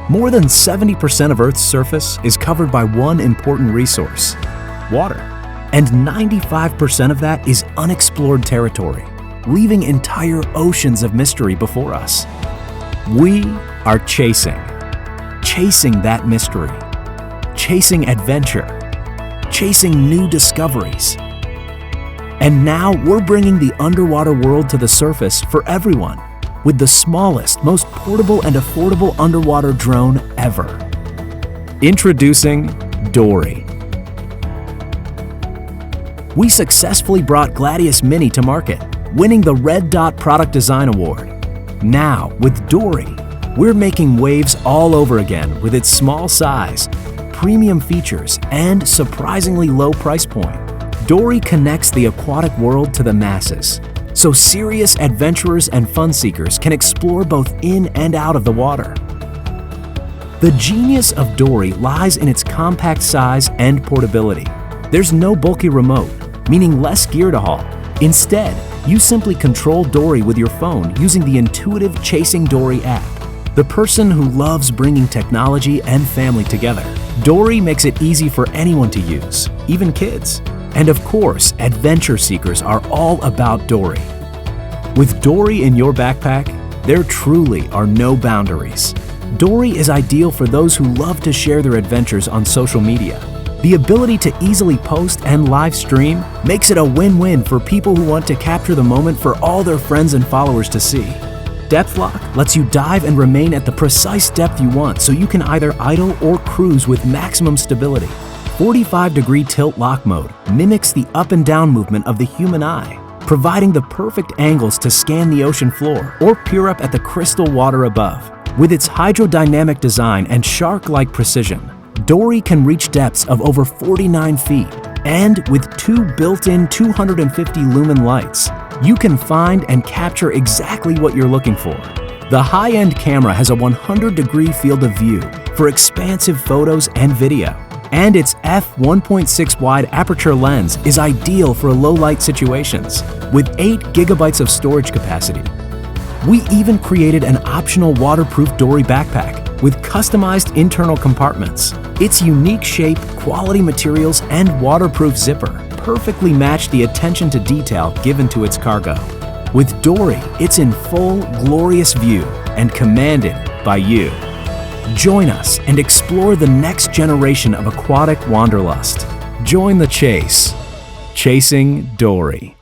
More than 70% of Earth's surface is covered by one important resource: water. And 95% of that is unexplored territory, leaving entire oceans of mystery before us. We are chasing that mystery, chasing adventure, chasing new discoveries. And now we're bringing the underwater world to the surface for everyone with the smallest, most portable and affordable underwater drone ever. Introducing Dory. We successfully brought Gladius Mini to market, winning the Red Dot Product Design Award. Now, with Dory, we're making waves all over again with its small size, premium features, and surprisingly low price point. Dory connects the aquatic world to the masses, so serious adventurers and fun seekers can explore both in and out of the water. The genius of Dory lies in its compact size and portability. There's no bulky remote, meaning less gear to haul. Instead, you simply control Dory with your phone using the intuitive Chasing Dory app. The person who loves bringing technology and family together. Dory makes it easy for anyone to use, even kids. And of course, adventure seekers are all about Dory. With Dory in your backpack, there truly are no boundaries. Dory is ideal for those who love to share their adventures on social media. The ability to easily post and live stream makes it a win-win for people who want to capture the moment for all their friends and followers to see. Depth Lock lets you dive and remain at the precise depth you want, so you can either idle or cruise with maximum stability. 45-degree tilt lock mode mimics the up and down movement of the human eye, providing the perfect angles to scan the ocean floor or peer up at the crystal water above. With its hydrodynamic design and shark-like precision, Dory can reach depths of over 49 feet, and with two built-in 250 lumen lights, you can find and capture exactly what you're looking for. The high-end camera has a 100-degree field of view for expansive photos and video, and its f1.6 wide aperture lens is ideal for low-light situations, with 8 gigabytes of storage capacity. We even created an optional waterproof Dory backpack with customized internal compartments. Its unique shape, quality materials, and waterproof zipper perfectly match the attention to detail given to its cargo. With Dory, it's in full, glorious view and commanded by you. Join us and explore the next generation of aquatic wanderlust. Join the chase, chasing Dory.